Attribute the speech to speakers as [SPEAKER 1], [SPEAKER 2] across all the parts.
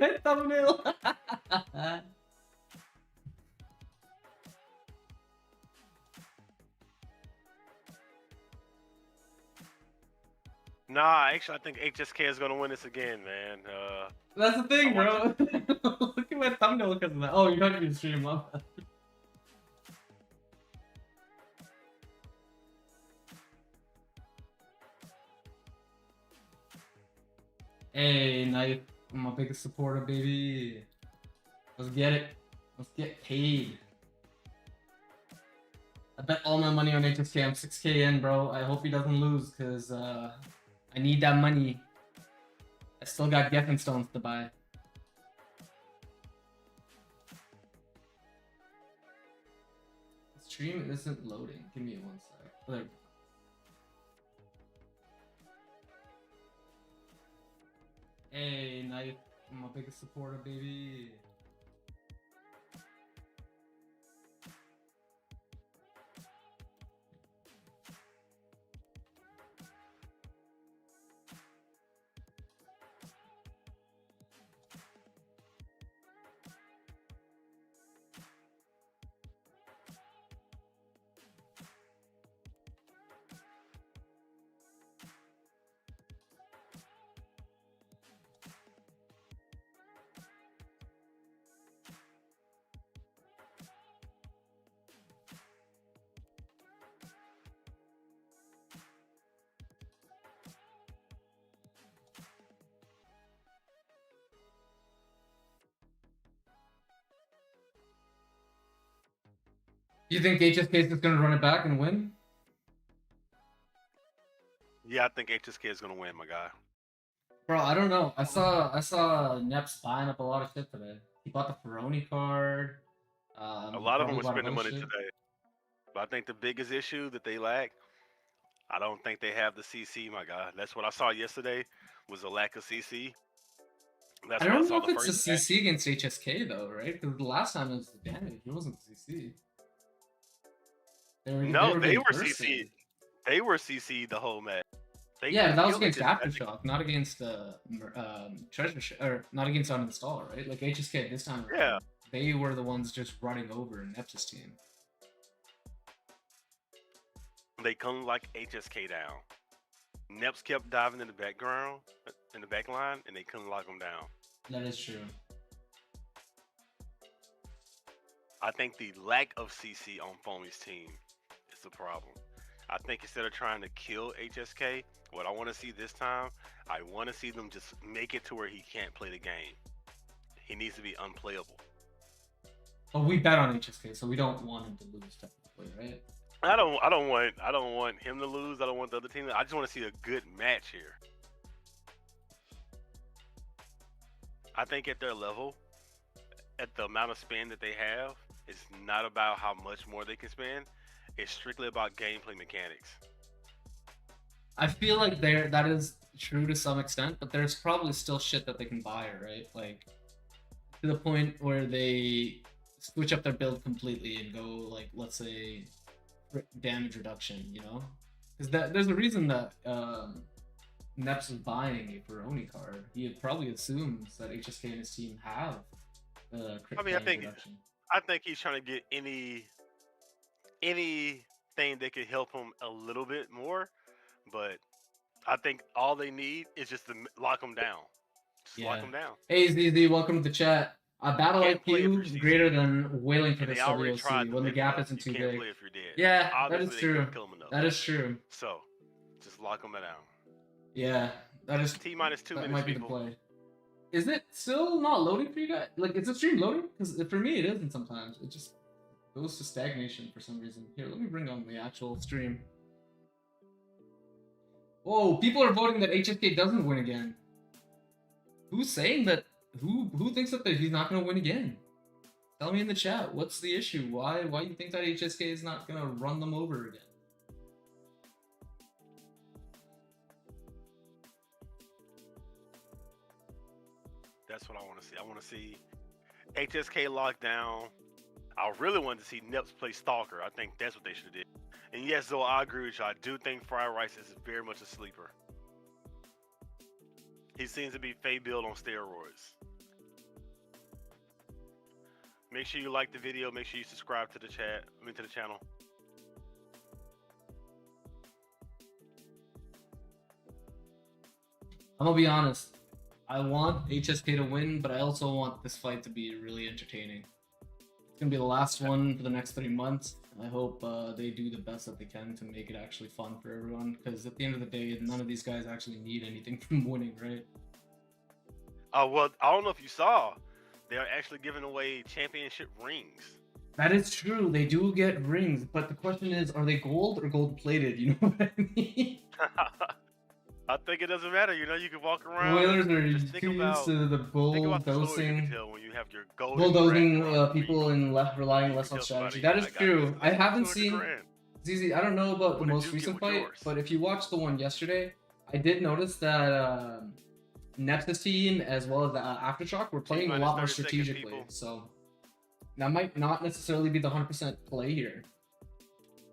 [SPEAKER 1] at my thumbnail.
[SPEAKER 2] Nah, actually, I think HSK is gonna win this again, man.
[SPEAKER 1] That's the thing, bro. Look at my thumbnail because of that. Oh, you're not gonna stream up. Hey, Knife. I'm my biggest supporter, baby. Let's get it. Let's get paid. I bet all my money on HSK. I'm 6K in, bro. I hope he doesn't lose, because I need that money. I still got Geffen Stones to buy. The stream isn't loading. Give me 1 sec. Oh, there we go. Hey, Knife. I'm my biggest supporter, baby. You think HSK is just gonna run it back and win?
[SPEAKER 2] Yeah, I think HSK is gonna win, my guy.
[SPEAKER 1] Bro, I don't know. I saw Neps buying up a lot of shit today. He bought the Ferroni card.
[SPEAKER 2] A lot of them were spending money today. But I think the biggest issue that they lack, I don't think they have the CC, my guy. That's what I saw yesterday, was a lack of CC. That's
[SPEAKER 1] I don't
[SPEAKER 2] what
[SPEAKER 1] know
[SPEAKER 2] I saw
[SPEAKER 1] if
[SPEAKER 2] the
[SPEAKER 1] it's
[SPEAKER 2] first
[SPEAKER 1] a
[SPEAKER 2] match.
[SPEAKER 1] CC against HSK though, right? Because the last time it was the damage. It wasn't CC.
[SPEAKER 2] No, they were CC. They were CC the whole match.
[SPEAKER 1] Yeah, that was against Aftershock, not against Treasure or not against Uninstall, right? Like HSK this time.
[SPEAKER 2] Yeah.
[SPEAKER 1] They were the ones just running over Neps' team.
[SPEAKER 2] They couldn't like HSK down. Neps kept diving in the background, in the back line, and they couldn't lock them down.
[SPEAKER 1] That is true.
[SPEAKER 2] I think the lack of CC on Foamy's team is the problem. I think instead of trying to kill HSK, what I want to see this time, I want to see them just make it to where he can't play the game. He needs to be unplayable.
[SPEAKER 1] But we bet on HSK, so we don't want him to lose technically, right?
[SPEAKER 2] I don't want him to lose. I don't want the other team to, I just want to see a good match here. I think at their level, at the amount of spend that they have, it's not about how much more they can spend. It's strictly about gameplay mechanics.
[SPEAKER 1] I feel like that is true to some extent, but there's probably still shit that they can buy, right? Like to the point where they switch up their build completely and go like, let's say, damage reduction, you know? Because there's a reason that Neps is buying a Ferroni card. He probably assumes that HSK and his team have crit damage reduction.
[SPEAKER 2] I think he's trying to get anything that could help him a little bit more, but I think all they need is just to lock him down. Just lock him down.
[SPEAKER 1] Hey ZZ, welcome to the chat. Battle IQ greater than wailing for this WOC when the gap isn't too big. Yeah, that is true. That is true.
[SPEAKER 2] So, just lock him down.
[SPEAKER 1] Yeah, that is
[SPEAKER 2] T-2 minutes.
[SPEAKER 1] That might be the play. Is it still not loading for you guys? Like, is the stream loading? Because for me, it isn't sometimes. It just goes to stagnation for some reason. Here, let me bring on the actual stream. Whoa, people are voting that HSK doesn't win again. Who's saying that? Who thinks that he's not going to win again? Tell me in the chat. What's the issue? Why you think that HSK is not going to run them over again?
[SPEAKER 2] That's what I want to see. I want to see HSK locked down. I really wanted to see Neps play Stalker. I think that's what they should have did. And yes, though, I agree with you. I do think Fried Rice is very much a sleeper. He seems to be Faye build on steroids. Make sure you like the video. Make sure you subscribe to the chat. To the channel.
[SPEAKER 1] I'm gonna be honest. I want HSK to win, but I also want this fight to be really entertaining. It's gonna be the last one for the next 3 months. I hope they do the best that they can to make it actually fun for everyone. Because at the end of the day, none of these guys actually need anything from winning, right?
[SPEAKER 2] Well, I don't know if you saw, they're actually giving away championship rings.
[SPEAKER 1] That is true. They do get rings, but the question is, are they gold or gold plated? You know what I mean?
[SPEAKER 2] I think it doesn't matter. You know, you can walk around.
[SPEAKER 1] Spoilers are
[SPEAKER 2] just think about,
[SPEAKER 1] to the
[SPEAKER 2] bulldozing. When you have your
[SPEAKER 1] bulldozing people and relying less on strategy. That is true. I haven't seen. ZZ, I don't know about the most recent fight, but if you watched the one yesterday, I did notice that Nexus team as well as the Aftershock were playing a lot more strategically. So that might not necessarily be the 100% play here,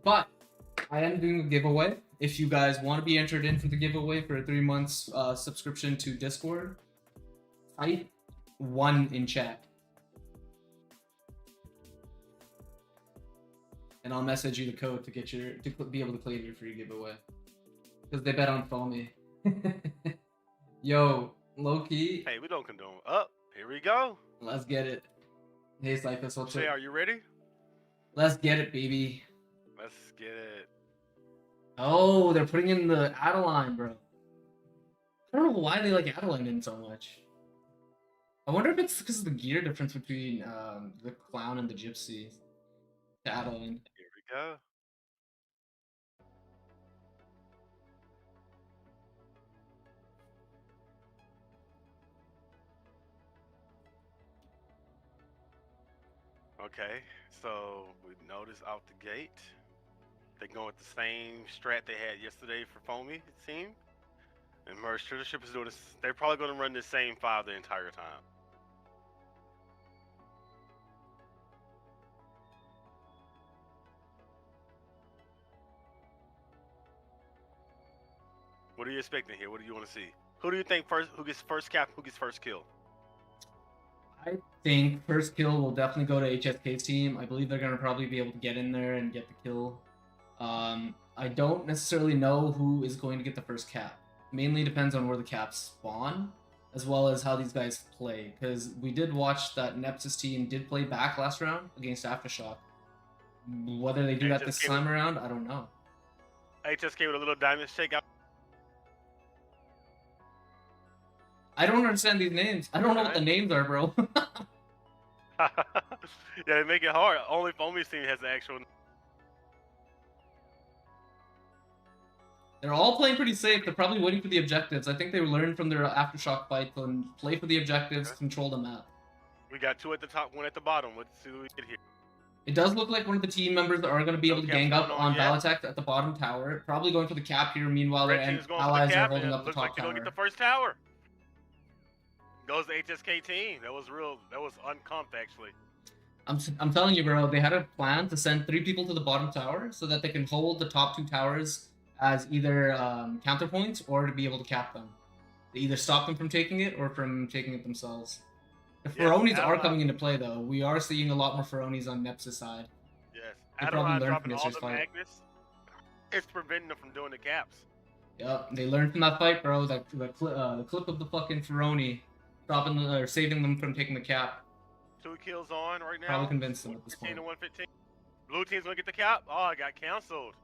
[SPEAKER 1] but I am doing a giveaway. If you guys want to be entered into the giveaway for a 3 months subscription to Discord, type 1 in chat. And I'll message you the code to get be able to claim your free giveaway. Because they bet on Foamy. Yo, low key.
[SPEAKER 2] Hey, we don't condone. Here we go.
[SPEAKER 1] Let's get it. Hey, Cyphus, what's up?
[SPEAKER 2] Are you ready?
[SPEAKER 1] Let's get it, baby.
[SPEAKER 2] Let's get it.
[SPEAKER 1] Oh, they're putting in the Adeline, bro. I don't know why they like Adeline in so much. I wonder if it's because of the gear difference between the clown and the gypsy. To Adeline.
[SPEAKER 2] Here we go. Okay, so we noticed out the gate. They're going with the same strat they had yesterday for Foamy, it seemed. And MergeTSHIP is doing this. They're probably going to run the same 5 the entire time. What are you expecting here? What do you want to see? Who do you think who gets first cap? Who gets first kill?
[SPEAKER 1] I think first kill will definitely go to HSK's team. I believe they're going to probably be able to get in there and get the kill. I don't necessarily know who is going to get the first cap. Mainly depends on where the caps spawn, as well as how these guys play. Because we did watch that Nepsis team did play back last round against Aftershock. Whether they do that this time around, I don't know.
[SPEAKER 2] HSK with a little diamond shake out.
[SPEAKER 1] I don't understand these names. I don't know what the names are, bro.
[SPEAKER 2] Yeah, they make it hard. Only Foamy's team has the actual.
[SPEAKER 1] They're all playing pretty safe. They're probably waiting for the objectives. I think they learned from their Aftershock fight to play for the objectives, control the map.
[SPEAKER 2] We got 2 at the top, 1 at the bottom. Let's see what we get here.
[SPEAKER 1] It does look like one of the team members are going to be able to gang up on Balatech at the bottom tower. Probably going for the cap here. Meanwhile, their allies are holding up the top
[SPEAKER 2] looks like
[SPEAKER 1] tower.
[SPEAKER 2] Get the first tower. Goes the HSK team. That was real. That was uncomped, actually.
[SPEAKER 1] I'm telling you, bro. They had a plan to send 3 people to the bottom tower so that they can hold the top 2 towers as either counterpoints or to be able to cap them. They either stop them from taking it or from taking it themselves. The Pharaonis are coming into play, though. We are seeing a lot more Pharaonis on Nepsis' side.
[SPEAKER 2] Yes.
[SPEAKER 1] They probably learned
[SPEAKER 2] dropping
[SPEAKER 1] from
[SPEAKER 2] all
[SPEAKER 1] yesterday's
[SPEAKER 2] the
[SPEAKER 1] fight.
[SPEAKER 2] magnets. It's preventing them from doing the caps.
[SPEAKER 1] Yep, they learned from that fight, bro. The clip of the fucking Pharaoni stopping or saving them from taking the cap.
[SPEAKER 2] 2 kills on right now.
[SPEAKER 1] Probably convinced them at this point.
[SPEAKER 2] 115. Blue team's gonna get the cap. Oh, it got canceled.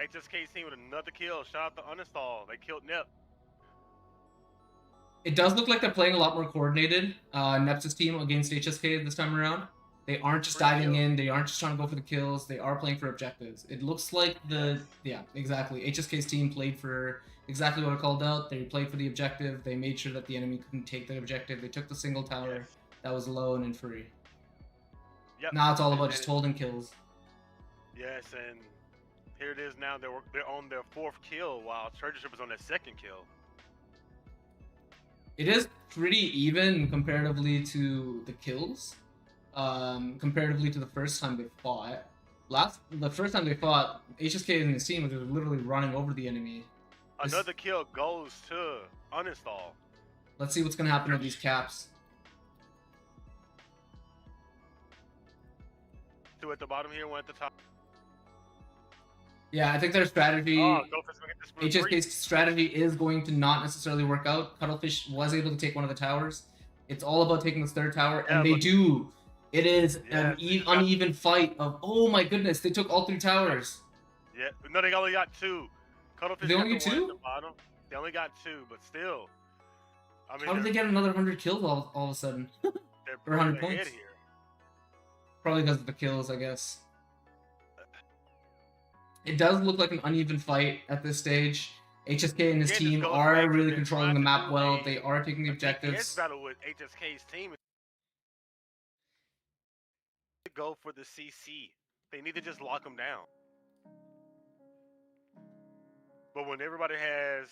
[SPEAKER 2] HSK's team with another kill. Shout out to Uninstall. They killed Nep.
[SPEAKER 1] It does look like they're playing a lot more coordinated. Nepsis team against HSK this time around. They aren't just diving in. They aren't just trying to go for the kills. They are playing for objectives. It looks like yeah, exactly. HSK's team played for exactly what I called out. They played for the objective. They made sure that the enemy couldn't take the objective. They took the single tower that was low and free.
[SPEAKER 2] Yep.
[SPEAKER 1] Now it's all about just holding kills.
[SPEAKER 2] Yes, and here it is now. They're on their 4th kill while MergeTSHIP is on their 2nd kill.
[SPEAKER 1] It is pretty even comparatively to the kills. Comparatively to the first time they fought. The first time they fought, HSK and his team was literally running over the enemy.
[SPEAKER 2] Another kill goes to Uninstall.
[SPEAKER 1] Let's see what's gonna happen with these caps.
[SPEAKER 2] Two at the bottom here, one at the top.
[SPEAKER 1] Yeah, I think their strategy,
[SPEAKER 2] Oh, Goldfish will get this for free.
[SPEAKER 1] HSK's strategy is going to not necessarily work out. Cuttlefish was able to take one of the towers. It's all about taking this third tower,
[SPEAKER 2] Yeah,
[SPEAKER 1] and they
[SPEAKER 2] but-
[SPEAKER 1] do. It is
[SPEAKER 2] Yeah,
[SPEAKER 1] an
[SPEAKER 2] they got-
[SPEAKER 1] uneven fight of, oh my goodness, they took all 3 towers.
[SPEAKER 2] Yeah, no, they only got 2. Cuttlefish
[SPEAKER 1] They
[SPEAKER 2] got
[SPEAKER 1] only
[SPEAKER 2] the
[SPEAKER 1] get
[SPEAKER 2] one at
[SPEAKER 1] 2?
[SPEAKER 2] the bottom. They only got 2, but still. I mean,
[SPEAKER 1] How did they get another 100 kills all of a sudden?
[SPEAKER 2] they're
[SPEAKER 1] or 100
[SPEAKER 2] pulling ahead
[SPEAKER 1] points?
[SPEAKER 2] here.
[SPEAKER 1] Probably because of the kills, I guess. It does look like an uneven fight at this stage. HSK and his
[SPEAKER 2] Again, this
[SPEAKER 1] team
[SPEAKER 2] goes
[SPEAKER 1] are
[SPEAKER 2] back to
[SPEAKER 1] really
[SPEAKER 2] them
[SPEAKER 1] controlling
[SPEAKER 2] trying
[SPEAKER 1] the
[SPEAKER 2] to
[SPEAKER 1] map
[SPEAKER 2] do
[SPEAKER 1] well.
[SPEAKER 2] a-
[SPEAKER 1] They are taking the
[SPEAKER 2] DPS
[SPEAKER 1] objectives.
[SPEAKER 2] battle with HSK's team. Go for the CC. They need to just lock them down. But when everybody has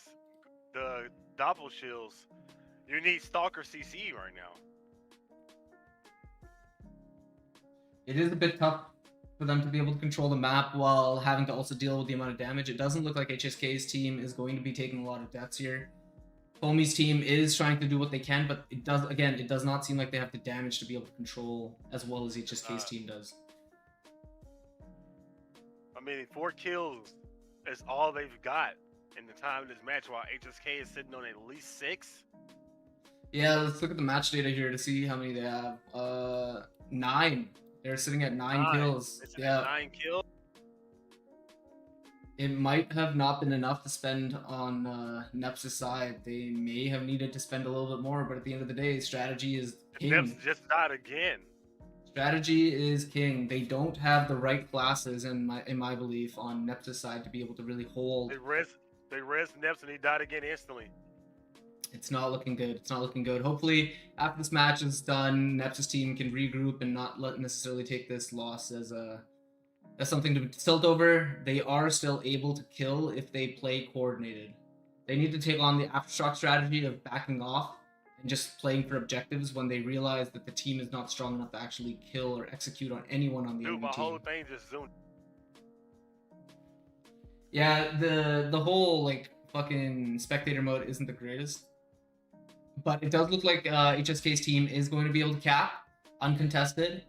[SPEAKER 2] the doppel shields, you need Stalker CC right now.
[SPEAKER 1] It is a bit tough for them to be able to control the map while having to also deal with the amount of damage. It doesn't look like HSK's team is going to be taking a lot of deaths here. Foamy's team is trying to do what they can, but it does not seem like they have the damage to be able to control as well as HSK's team does.
[SPEAKER 2] I mean, 4 kills is all they've got in the time of this match, while HSK is sitting on at least 6.
[SPEAKER 1] Yeah, let's look at the match data here to see how many they have. 9. They're sitting at 9 kills.
[SPEAKER 2] It's
[SPEAKER 1] Yeah.
[SPEAKER 2] 9 kills.
[SPEAKER 1] It might have not been enough to spend on Neps' side. They may have needed to spend a little bit more, but at the end of the day, strategy is king.
[SPEAKER 2] Neps just died again.
[SPEAKER 1] Strategy is king. They don't have the right classes, in my belief, on Neps' side to be able to really hold.
[SPEAKER 2] They res Neps and he died again instantly.
[SPEAKER 1] It's not looking good. It's not looking good. Hopefully, after this match is done, Neps' team can regroup and not necessarily take this loss as something to tilt over. They are still able to kill if they play coordinated. They need to take on the aftershock strategy of backing off and just playing for objectives when they realize that the team is not strong enough to actually kill or execute on anyone on the
[SPEAKER 2] Dude,
[SPEAKER 1] enemy
[SPEAKER 2] my
[SPEAKER 1] team.
[SPEAKER 2] whole thing just zoomed.
[SPEAKER 1] Yeah, the whole like fucking spectator mode isn't the greatest, but it does look like HSK's team is going to be able to cap uncontested.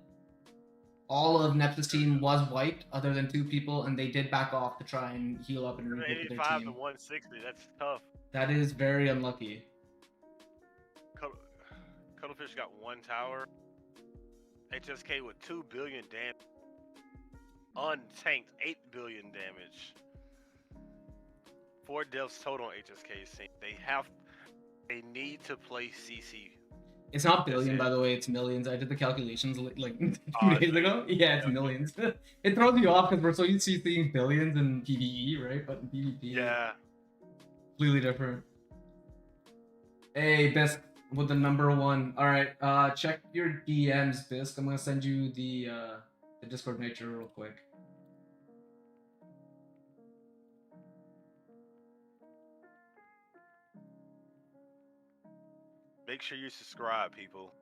[SPEAKER 1] All of Neps' team was wiped, other than 2 people, and they did back off to try and heal up and regroup with their
[SPEAKER 2] 85
[SPEAKER 1] team.
[SPEAKER 2] to 160. That's tough.
[SPEAKER 1] That is very unlucky.
[SPEAKER 2] Cuttlefish got 1 tower. HSK with 2 billion damage. Untanked 8 billion damage. 4 deaths total on HSK's team. They need to play CC.
[SPEAKER 1] It's not billion,
[SPEAKER 2] it.
[SPEAKER 1] by the way, it's millions. I did the calculations like 2
[SPEAKER 2] Oh,
[SPEAKER 1] days ago. Yeah, it's
[SPEAKER 2] okay.
[SPEAKER 1] millions. It throws you off because we're so used to seeing billions in PvE, right? But in PvP,
[SPEAKER 2] Yeah.
[SPEAKER 1] completely different. Hey, Bisk, with the number 1. All right, check your DMs, Bisk. I'm gonna send you the Discord nature real quick.
[SPEAKER 2] Make sure you subscribe, people.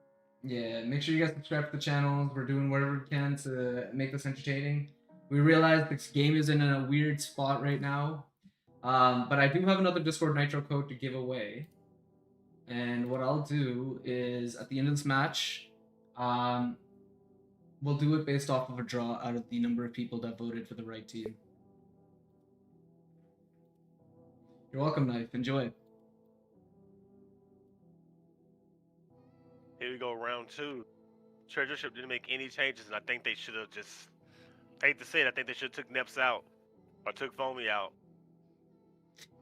[SPEAKER 1] Yeah, make sure you guys subscribe to the channels. We're doing whatever we can to make this entertaining. We realize this game is in a weird spot right now, but I do have another Discord Nitro code to give away. And what I'll do is, at the end of this match, we'll do it based off of a draw out of the number of people that voted for the right team. You're welcome, Knife. Enjoy.
[SPEAKER 2] Here we go, round 2. Treasure Ship didn't make any changes, and I think they should have just. I hate to say it, I think they should have took Neps out or took Foamy out.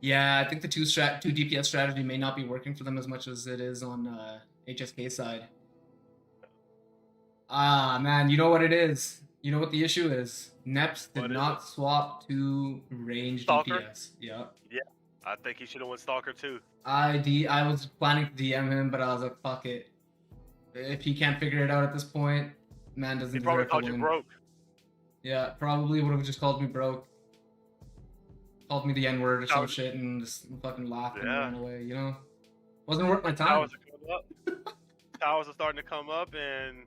[SPEAKER 1] Yeah, I think the 2 DPS strategy may not be working for them as much as it is on HSK side. Ah, man, you know what it is. You know what the issue is. Neps did
[SPEAKER 2] What is
[SPEAKER 1] not swap to range
[SPEAKER 2] Stalker?
[SPEAKER 1] DPS. Yeah.
[SPEAKER 2] I think he should have went Stalker too.
[SPEAKER 1] I was planning to DM him, but I was like, fuck it. If he can't figure it out at this point, man doesn't
[SPEAKER 2] He probably
[SPEAKER 1] deserve to
[SPEAKER 2] called you
[SPEAKER 1] win.
[SPEAKER 2] broke.
[SPEAKER 1] Yeah, probably would have just called me broke. Called me the N-word or some
[SPEAKER 2] Towers-
[SPEAKER 1] shit and just fucking laughed and
[SPEAKER 2] Yeah.
[SPEAKER 1] ran away, you know? Wasn't worth my time.
[SPEAKER 2] Towers are coming up. Towers are starting to come up, and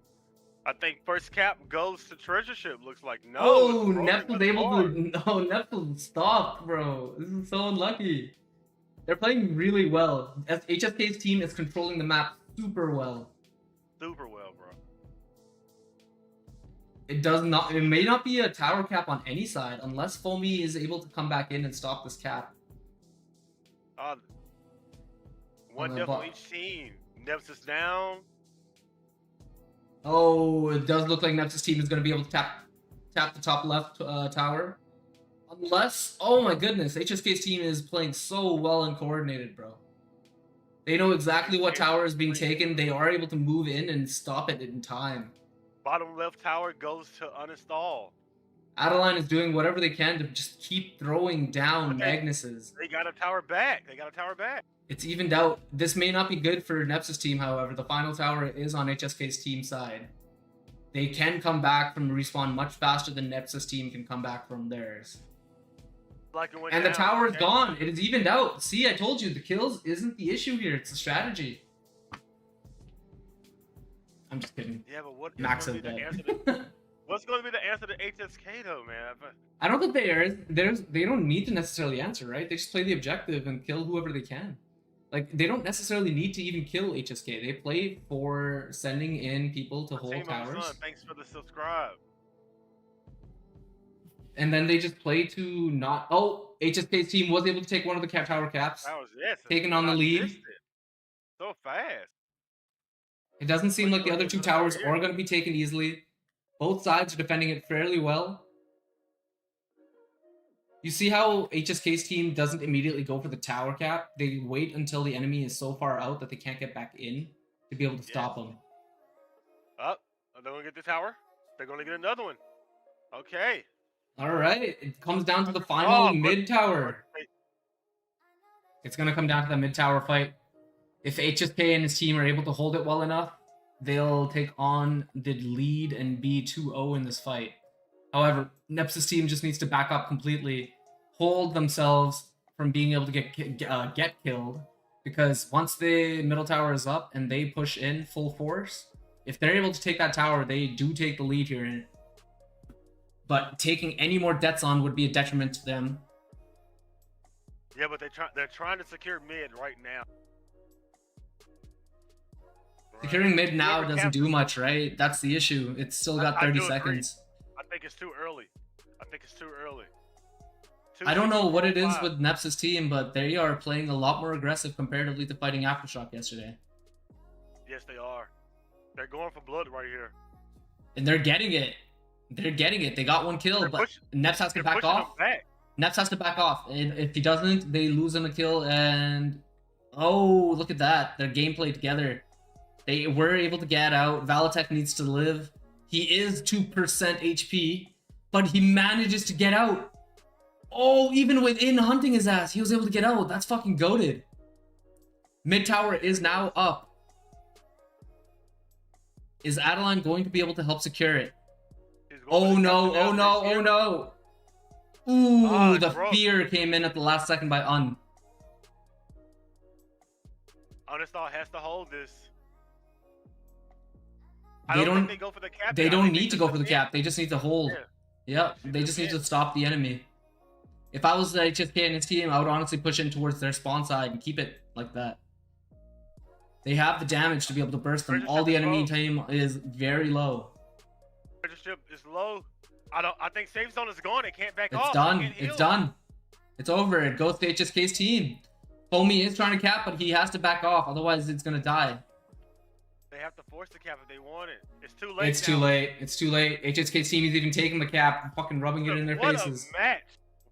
[SPEAKER 2] I think first cap goes to Treasure Ship. Looks like no.
[SPEAKER 1] Oh,
[SPEAKER 2] it's Rogan
[SPEAKER 1] Neps was
[SPEAKER 2] with
[SPEAKER 1] able
[SPEAKER 2] Bar.
[SPEAKER 1] to. No, Neps was stopped, bro. This is so unlucky. They're playing really well. HFK's team is controlling the map super well.
[SPEAKER 2] Super well, bro.
[SPEAKER 1] It does not. It may not be a tower cap on any side unless Foamy is able to come back in and stop this cap.
[SPEAKER 2] One death on each team. Neps down.
[SPEAKER 1] Oh, it does look like Neps' team is going to be able to tap the top left tower. Unless, oh my goodness, HSK's team is playing so well and coordinated, bro. They know exactly what tower is being taken. They are able to move in and stop it in time.
[SPEAKER 2] Bottom left tower goes to uninstall.
[SPEAKER 1] Adeline is doing whatever they can to just keep throwing down Magnuses.
[SPEAKER 2] They got a tower back.
[SPEAKER 1] It's evened out. This may not be good for Neps' team, however. The final tower is on HSK's team side. They can come back from respawn much faster than Neps' team can come back from theirs. And the tower is gone. It is evened out. See, I told you, the kills isn't the issue here. It's the strategy. I'm just kidding.
[SPEAKER 2] Yeah, but what
[SPEAKER 1] Max
[SPEAKER 2] is
[SPEAKER 1] is dead.
[SPEAKER 2] What's going to be the answer to HSK though, man?
[SPEAKER 1] I don't think they don't need to necessarily answer, right? They just play the objective and kill whoever they can. Like, they don't necessarily need to even kill HSK. They play for sending in people to hold towers.
[SPEAKER 2] Thanks for the subscribe.
[SPEAKER 1] And then they just play to not... Oh, HSK's team was able to take one of the tower caps.
[SPEAKER 2] That was it.
[SPEAKER 1] Taking on the lead.
[SPEAKER 2] So fast.
[SPEAKER 1] It doesn't seem like the other two towers are going to be taken easily. Both sides are defending it fairly well. You see how HSK's team doesn't immediately go for the tower cap? They wait until the enemy is so far out that they can't get back in to be able to stop them.
[SPEAKER 2] Oh, they're going to get the tower. They're going to get another one. Okay.
[SPEAKER 1] All right. It comes down to the final mid tower. It's going to come down to the mid tower fight. If HSK and his team are able to hold it well enough, they'll take on the lead and be 2-0 in this fight. However, Neps' team just needs to back up completely, hold themselves from being able to get killed, because once the middle tower is up and they push in full force, if they're able to take that tower, they do take the lead here. But taking any more deaths on would be a detriment to them.
[SPEAKER 2] Yeah, but they're trying to secure mid right now.
[SPEAKER 1] Securing mid now doesn't do much, right? That's the issue. It's still got 30 seconds.
[SPEAKER 2] I think it's too early.
[SPEAKER 1] I don't know what it is with Neps' team, but they are playing a lot more aggressive comparatively to fighting Aftershock yesterday.
[SPEAKER 2] Yes, they are. They're going for blood right here.
[SPEAKER 1] And they're getting it. They got one kill, but Neps has to back off. Neps has to back off. And if he doesn't, they lose him a kill. And oh, look at that. Their gameplay together. They were able to get out. Valitech needs to live. He is 2% HP, but he manages to get out. Oh, even within hunting his ass, he was able to get out. That's fucking goated. Mid tower is now up. Is Adeline going to be able to help secure it? Oh no, oh no, oh no. Ooh, the fear came in at the last second by
[SPEAKER 2] Uninstall has to hold this.
[SPEAKER 1] They don't need to go for the cap. They just need to hold. Yeah, they just need to stop the enemy. If I was the HSK and his team, I would honestly push in towards their spawn side and keep it like that. They have the damage to be able to burst them. All the enemy team is very low.
[SPEAKER 2] MergeTSHIP is low. I think safe zone is gone. It can't back off.
[SPEAKER 1] It's done. It's done. It's over. It goes to HSK's team. Foamy is trying to cap, but he has to back off. Otherwise, it's gonna die.
[SPEAKER 2] They have to force the cap if they want it. It's too late.
[SPEAKER 1] It's too late. It's too late. HSK's team is even taking the cap and fucking rubbing it in their faces.
[SPEAKER 2] What a match.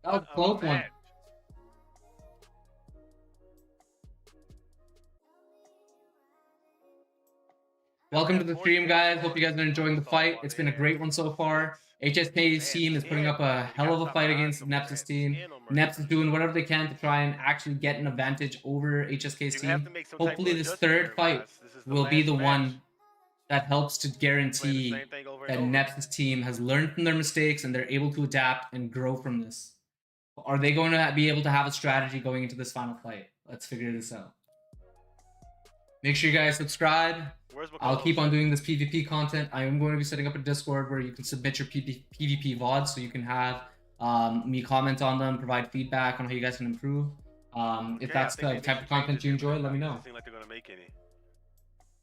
[SPEAKER 1] That was a close one. Welcome to the stream, guys. Hope you guys are enjoying the fight. It's been a great one so far. HSK's team is putting up a hell of a fight against Neps' team. Neps is doing whatever they can to try and actually get an advantage over HSK's team. Hopefully this third fight will be the one that helps to guarantee that Neps' team has learned from their mistakes and they're able to adapt and grow from this. Are they going to be able to have a strategy going into this final fight? Let's figure this out. Make sure you guys subscribe. I'll keep on doing this PvP content. I am going to be setting up a Discord where you can submit your PvP VODs so you can have me comment on them, provide feedback on how you guys can improve. If that's the type of content you enjoy, let me know.
[SPEAKER 2] Like they're gonna make any.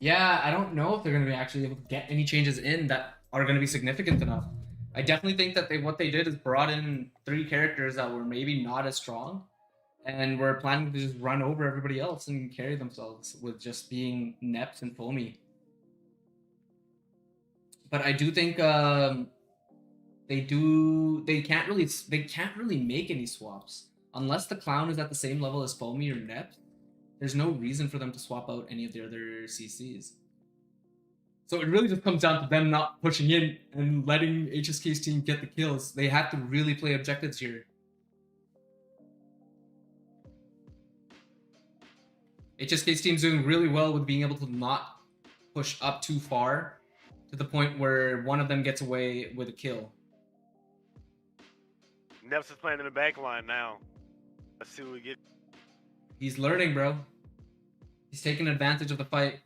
[SPEAKER 1] Yeah, I don't know if they're going to be actually able to get any changes in. That are going to be significant enough. I definitely think that what they did is brought in 3 characters that were maybe not as strong, and were planning to just run over everybody else and carry themselves with just being Neps and Foamy. But I do think they can't really make any swaps unless the clown is at the same level as Foamy or Neps. There's no reason for them to swap out any of the other CCs. So it really just comes down to them not pushing in and letting HSK's team get the kills. They have to really play objectives here. HSK's team's doing really well with being able to not push up too far to the point where one of them gets away with a kill.
[SPEAKER 2] Neps is playing in the back line now. Let's see what we get.
[SPEAKER 1] He's learning, bro. He's taking advantage of the fight.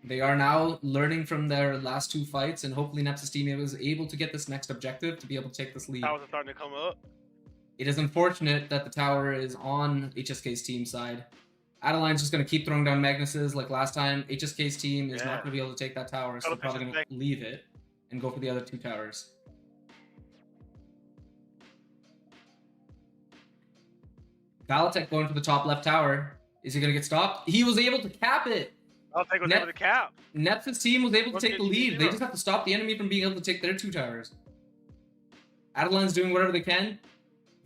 [SPEAKER 1] They are now learning from their last 2 fights, and hopefully Neps' team was able to get this next objective to be able to take this lead.
[SPEAKER 2] Towers are starting to come up.
[SPEAKER 1] It is unfortunate that the tower is on HSK's team side. Adeline's just going to keep throwing down Magnuses like last time. HSK's team is not going to be able to take that tower, so they're probably going to leave it and go for the other 2 towers. Valitech going for the top left tower. Is he going to get stopped? He was able to cap it!
[SPEAKER 2] Valitech was able to cap.
[SPEAKER 1] Neps' team was able to take the lead. They just have to stop the enemy from being able to take their 2 towers. Adeline's doing whatever they can.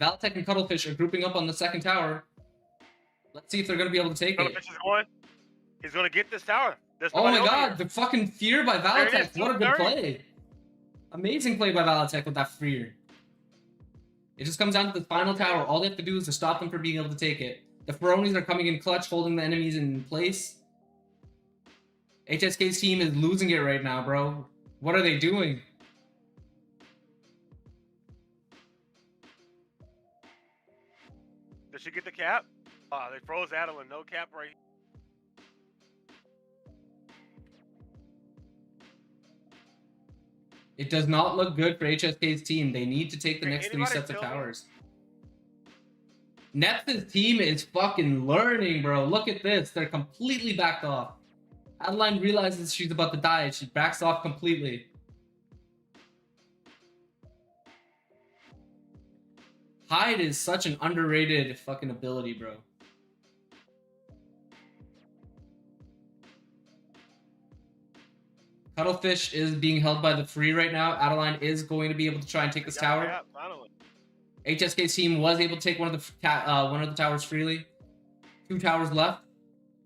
[SPEAKER 1] Valitech and Cuttlefish are grouping up on the 2nd tower. Let's see if they're going to be able to take it.
[SPEAKER 2] Cuttlefish is going. He's going to get this tower.
[SPEAKER 1] Oh my god, the fucking fear by Valitech. What a good play. Amazing play by Valitech with that fear. It just comes down to the final tower. All they have to do is to stop them from being able to take it. The Feronis are coming in clutch, holding the enemies in place. HSK's team is losing it right now, bro. What are they doing?
[SPEAKER 2] Did she get the cap? They froze Adeline. No cap right here.
[SPEAKER 1] It does not look good for HSK's team. They need to take the next 3 sets of towers. Neps' team is fucking learning, bro. Look at this. They're completely backed off. Adeline realizes she's about to die and she backs off completely. Hide is such an underrated fucking ability, bro. Cuttlefish is being held by the free right now. Adeline is going to be able to try and take this tower.
[SPEAKER 2] Yeah, finally.
[SPEAKER 1] HSK's team was able to take one of the towers freely. 2 towers left.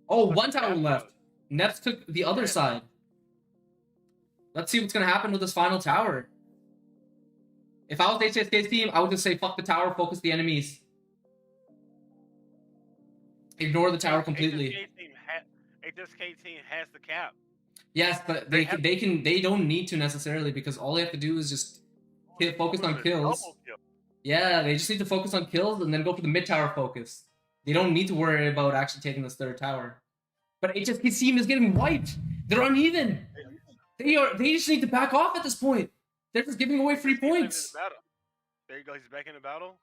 [SPEAKER 1] Oh, 1 tower left. Neps took the other side. Let's see what's going to happen with this final tower. If I was HSK's team, I would just say fuck the tower, focus the enemies. Ignore the tower completely.
[SPEAKER 2] HSK team has the cap.
[SPEAKER 1] Yes, but they don't need to necessarily, because all they have to do is just focus on kills. Yeah, they just need to focus on kills and then go for the mid tower focus. They don't need to worry about actually taking this 3rd tower. But HSK's team is getting wiped. They're uneven. They just need to back off at this point. They're just giving away free points.
[SPEAKER 2] There you go. He's back in the battle.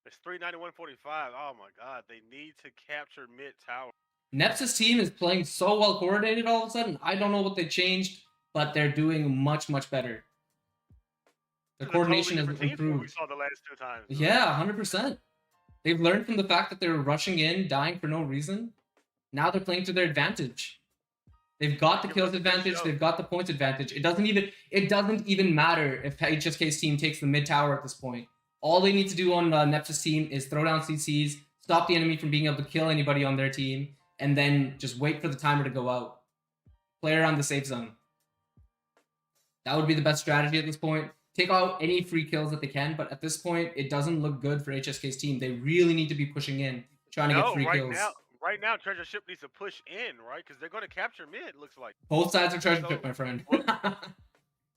[SPEAKER 2] It's 391.45. Oh my god. They need to capture mid tower.
[SPEAKER 1] Neps' team is playing so well coordinated all of a sudden. I don't know what they changed, but they're doing much, much better. The coordination has improved.
[SPEAKER 2] We saw the last 2 times.
[SPEAKER 1] Yeah, 100%. They've learned from the fact that they were rushing in, dying for no reason. Now they're playing to their advantage. They've got the kills advantage. They've got the points advantage. It doesn't even matter if HSK's team takes the mid tower at this point. All they need to do on Neps' team is throw down CCs, stop the enemy from being able to kill anybody on their team, and then just wait for the timer to go out. Play around the safe zone. That would be the best strategy at this point. Take out any free kills that they can, but at this point, it doesn't look good for HSK's team. They really need to be pushing in, trying to get free kills.
[SPEAKER 2] Right now, Treasure Ship needs to push in, right? Because they're going to capture mid, looks like.
[SPEAKER 1] Both sides are Treasure Ship, my friend.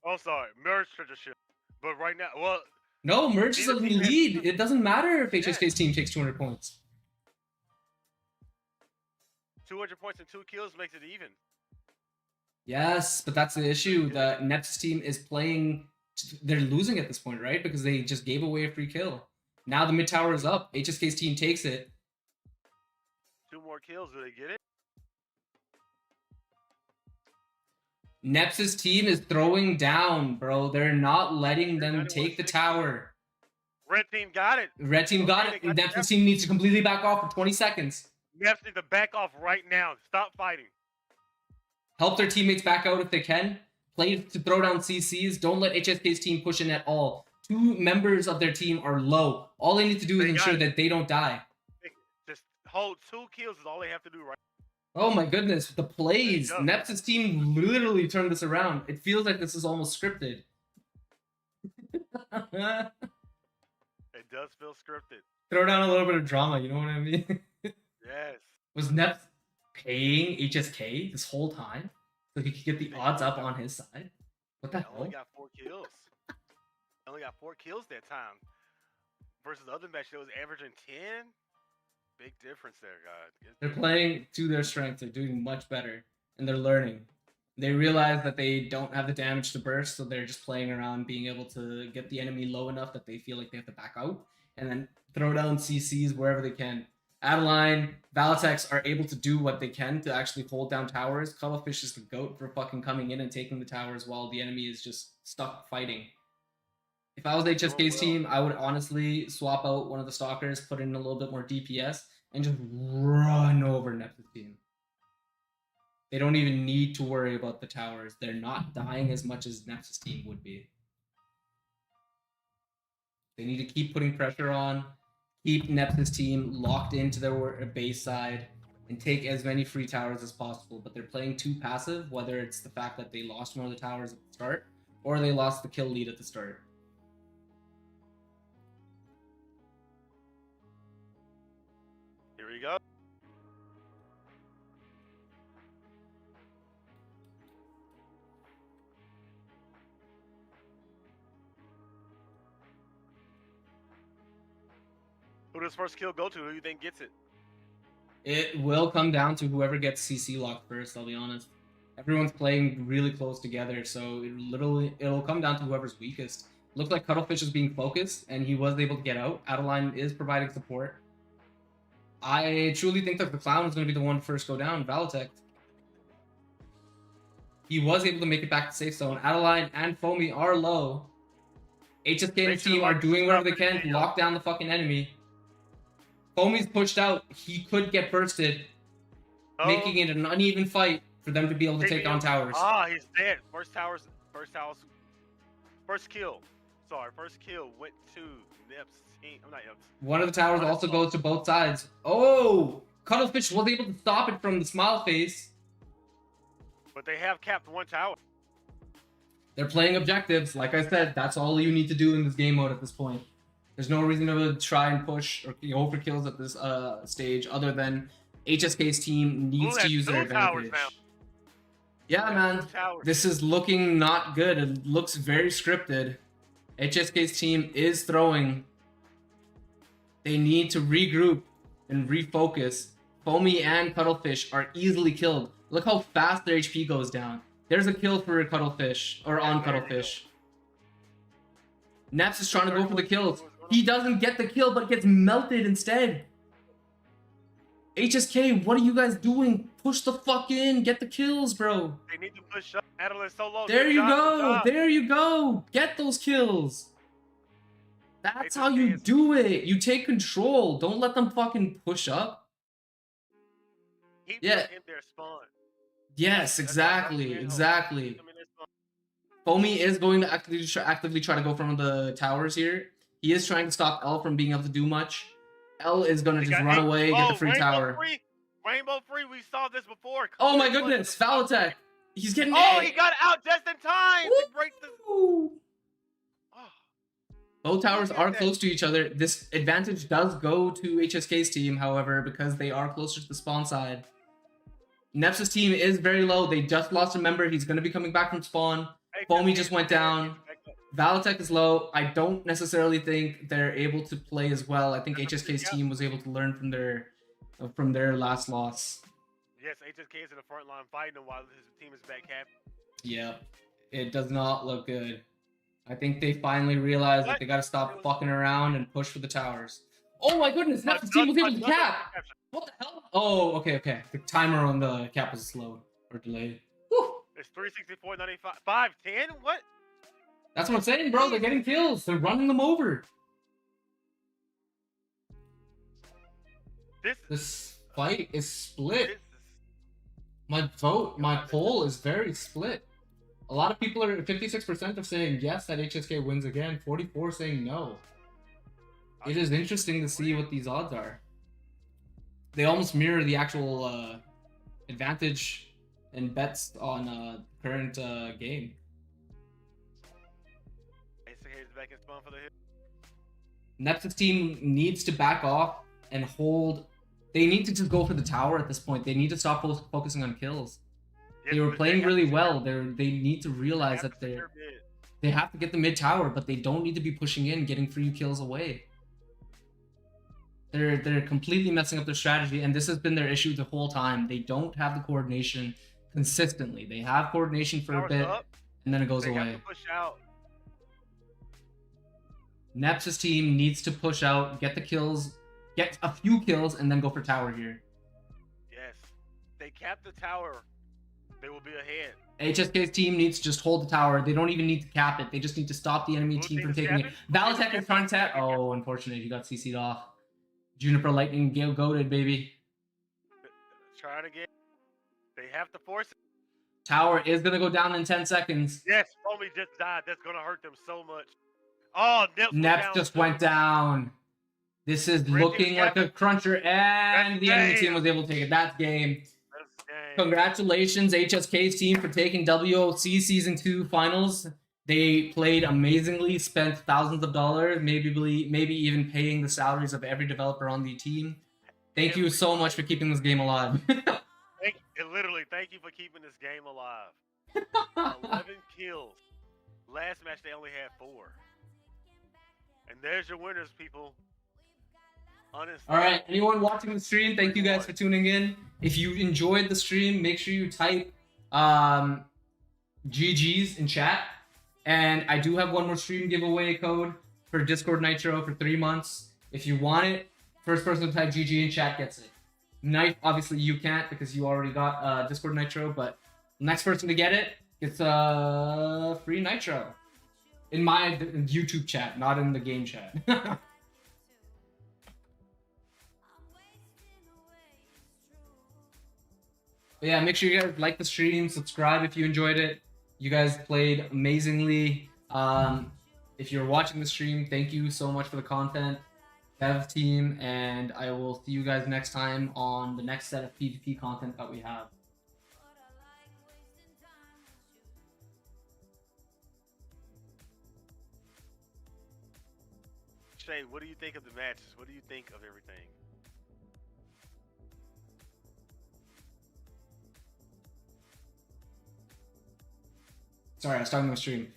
[SPEAKER 2] Oh, sorry. Merge Treasure Ship. But right now, well...
[SPEAKER 1] No, Merge is in the lead. It doesn't matter if HSK's team takes 200 points.
[SPEAKER 2] 200 points and 2 kills makes it even.
[SPEAKER 1] Yes, but that's the issue. The Neps team is playing... They're losing at this point, right? Because they just gave away a free kill. Now the mid tower is up. HSK's team takes it.
[SPEAKER 2] 2 more kills. Do they get it?
[SPEAKER 1] Nep's team is throwing down, bro. They're not letting them take the tower.
[SPEAKER 2] Red team got it.
[SPEAKER 1] Red team got it. Nep's team needs to completely back off for 20 seconds.
[SPEAKER 2] Neps needs to back off right now. Stop fighting.
[SPEAKER 1] Help their teammates back out if they can. Play to throw down CCs. Don't let HSK's team push in at all. 2 members of their team are low. All they need to do is ensure that they don't die.
[SPEAKER 2] Just hold 2 kills is all they have to do right.
[SPEAKER 1] Oh my goodness, the plays. Nep's team literally turned this around. It feels like this is almost scripted.
[SPEAKER 2] It does feel scripted.
[SPEAKER 1] Throw down a little bit of drama, you know what I mean?
[SPEAKER 2] Yes.
[SPEAKER 1] Was Neps paying HSK this whole time so he could get the odds up on his side? What the hell?
[SPEAKER 2] Only got 4 kills. Only got 4 kills that time. Versus the other match that was averaging 10. Big difference there, guys.
[SPEAKER 1] They're playing to their strength. They're doing much better, and they're learning. They realize that they don't have the damage to burst, so they're just playing around, being able to get the enemy low enough that they feel like they have to back out, and then throw down CCs wherever they can. Adeline, Valitex are able to do what they can to actually hold down towers. Cuttlefish is the GOAT for fucking coming in and taking the towers while the enemy is just stuck fighting. If I was HSK's team, I would honestly swap out one of the stalkers, put in a little bit more DPS, and just run over Nep's team. They don't even need to worry about the towers. They're not dying as much as Nep's team would be. They need to keep putting pressure on, keep Nep's team locked into their base side, and take as many free towers as possible. But they're playing too passive, whether it's the fact that they lost one of the towers at the start, or they lost the kill lead at the start.
[SPEAKER 2] Here we go. Who does first kill go to? Who do you think gets it?
[SPEAKER 1] It will come down to whoever gets CC locked first, I'll be honest. Everyone's playing really close together, so it'll come down to whoever's weakest. Looked like Cuttlefish is being focused, and he was able to get out. Adeline is providing support. I truly think that the Clown is going to be the one to first go down, Valitech. He was able to make it back to safe zone. Adeline and Foamy are low. HSK and his team are doing whatever they can to lock down the fucking enemy. Foamy's pushed out. He could get bursted, making it an uneven fight for them to be able to take on towers.
[SPEAKER 2] Ah, he's dead. First kill. Sorry, first kill went to Nep's team. I'm not Nep's.
[SPEAKER 1] One of the towers also goes to both sides. Oh! Cuttlefish was able to stop it from the smile face.
[SPEAKER 2] But they have capped 1 tower.
[SPEAKER 1] They're playing objectives. Like I said, that's all you need to do in this game mode at this point. There's no reason to try and push or go for kills at this stage other than HSK's team needs to use their advantage. Yeah, man. This is looking not good. It looks very scripted. HSK's team is throwing. They need to regroup and refocus. Foamy and Cuttlefish are easily killed. Look how fast their HP goes down. There's a kill for Cuttlefish, or on Cuttlefish. Neps is trying to go for the kills. He doesn't get the kill, but gets melted instead. HSK, what are you guys doing? Push the fuck in. Get the kills, bro.
[SPEAKER 2] They need to push up. Adeline solo.
[SPEAKER 1] There you go. There you go. Get those kills. That's how you do it. You take control. Don't let them fucking push up.
[SPEAKER 2] Yeah. In their spawn.
[SPEAKER 1] Yes, exactly. Exactly. Foamy is going to actively try to go from the towers here. He is trying to stop L from being able to do much. L is going to just run away, get the free tower.
[SPEAKER 2] Rainbow free, we saw this before.
[SPEAKER 1] Oh my goodness, Valitech. He's getting
[SPEAKER 2] he got out just in time to break the...
[SPEAKER 1] Both towers are close to each other. This advantage does go to HSK's team, however, because they are closer to the spawn side. Nep's team is very low. They just lost a member. He's going to be coming back from spawn. Foamy just went down. Valitech is low. I don't necessarily think they're able to play as well. I think HSK's team was able to learn from their last loss.
[SPEAKER 2] Yes, HSK is in the front line fighting while his team is back half.
[SPEAKER 1] Yeah, it does not look good. I think they finally realized that they got to stop fucking around and push for the towers. Oh my goodness, Nep's team was able to cap. What the hell? Oh, okay. The timer on the cap was slow or delayed. Whew.
[SPEAKER 2] It's 364, 95, 510. What?
[SPEAKER 1] That's what I'm saying, bro. They're getting kills. They're running them over. This fight is split. My poll is very split. A lot of people are 56% of saying yes that HSK wins again. 44 saying no. It is interesting to see what these odds are. They almost mirror the actual advantage and bets on current game. Nep's team needs to back off and hold. They need to just go for the tower at this point. They need to stop focusing on kills. They were playing really well. They need to realize that they have to get the mid tower, but they don't need to be pushing in, getting free kills away. They're completely messing up their strategy, and this has been their issue the whole time. They don't have the coordination consistently. They have coordination for a bit, and then it goes away. Nep's team needs to push out, get the kills, get a few kills, and then go for tower here.
[SPEAKER 2] Yes, they cap the tower. They will be ahead.
[SPEAKER 1] HSK's team needs to just hold the tower. They don't even need to cap it. They just need to stop the enemy team from taking it. Valitech is trying to tap. Oh, unfortunate. He got CC'd off. Juniper Lightning Gale goated, baby.
[SPEAKER 2] Trying to get. They have to force it.
[SPEAKER 1] Tower is going to go down in 10 seconds.
[SPEAKER 2] Yes, Foamy just died. That's going to hurt them so much. Oh,
[SPEAKER 1] Neps just went down. This is looking like a cruncher, and the enemy team was able to take it. That's game. Congratulations, HSK's team, for taking WOC Season 2 Finals. They played amazingly, spent thousands of dollars, maybe even paying the salaries of every developer on the team. Thank you so much for keeping this game alive.
[SPEAKER 2] Literally, thank you for keeping this game alive. 11 kills. Last match, they only had 4. And there's your winners, people.
[SPEAKER 1] All right, anyone watching the stream, thank you guys for tuning in. If you enjoyed the stream, make sure you type GGs in chat. And I do have one more stream giveaway code for Discord Nitro for 3 months. If you want it, first person to type GG in chat gets it. Knife, obviously you can't because you already got Discord Nitro, but next person to get it gets free Nitro. In my YouTube chat, not in the game chat. But yeah, make sure you guys like the stream, subscribe if you enjoyed it. You guys played amazingly. If you're watching the stream, thank you so much for the content, dev team, and I will see you guys next time on the next set of PvP content that we have.
[SPEAKER 2] Shay, what do you think of the matches? What do you think of everything?
[SPEAKER 1] Sorry, I was talking to my stream.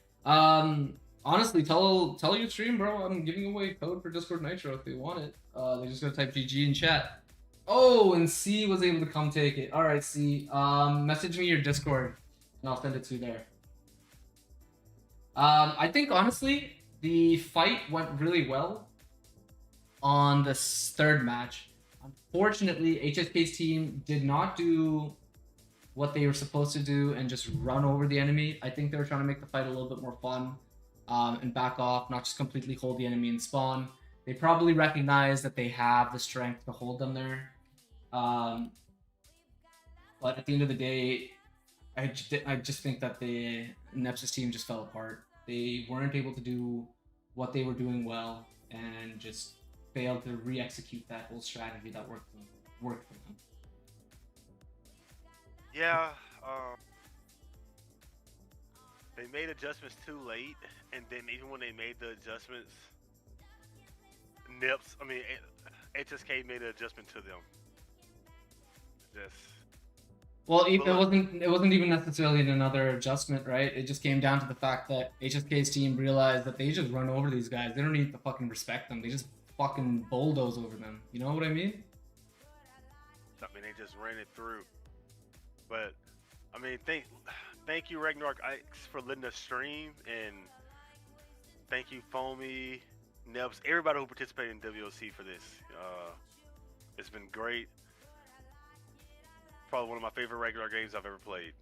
[SPEAKER 1] Honestly, tell your stream, bro. I'm giving away code for Discord Nitro if they want it. They're just gonna type GG in chat. Oh, and C was able to come take it. All right, C. Message me your Discord, and I'll send it to you there. I think honestly, the fight went really well on the third match. Unfortunately, HSK's team did not do what they were supposed to do and just run over the enemy. I think they were trying to make the fight a little bit more fun and back off, not just completely hold the enemy and spawn. They probably recognize that they have the strength to hold them there. But at the end of the day, I just think that the Nepsis team just fell apart. They weren't able to do what they were doing well and just failed to re-execute that whole strategy that worked for them.
[SPEAKER 2] Yeah, they made adjustments too late, and then even when they made the adjustments, HSK made an adjustment to them.
[SPEAKER 1] Well, it wasn't even necessarily another adjustment, right? It just came down to the fact that HSK's team realized that they just run over these guys. They don't need to fucking respect them. They just fucking bulldoze over them. You know what I mean?
[SPEAKER 2] They just ran it through. But thank you RagnarokX for letting us stream, and thank you Foamy, Nebs, everybody who participated in WOC for this. It's been great. Probably one of my favorite Ragnarok games I've ever played.